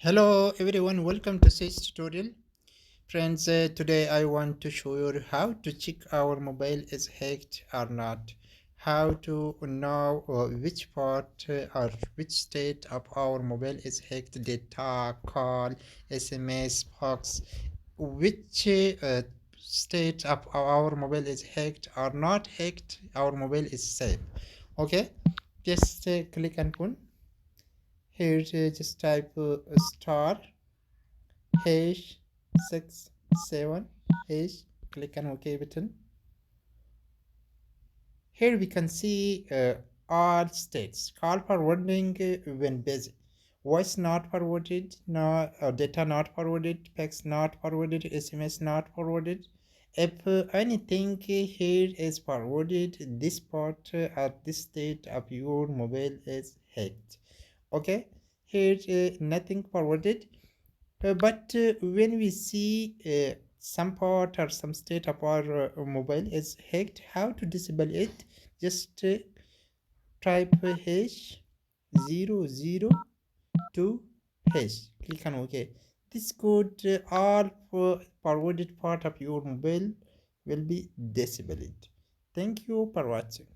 Hello everyone, welcome to this tutorial. Friends, today I want to show you how to check our mobile is hacked or not. How to know which part or which state of our mobile is hacked, data, call, SMS, box, which state of our mobile is hacked or not hacked, our mobile is safe. Okay, just click on phone. Here just type star hash 67 hash, click on OK button. Here we can see all states. Call forwarding when busy, voice not forwarded, no data not forwarded, text not forwarded, SMS not forwarded. If anything here is forwarded, this part at this state of your mobile is hacked. Okay, here nothing forwarded. But when we see some part or some state of our mobile is hacked, how to disable it? Just type hash 002 hash. Click on OK. This code, all forwarded part of your mobile will be disabled. Thank you for watching.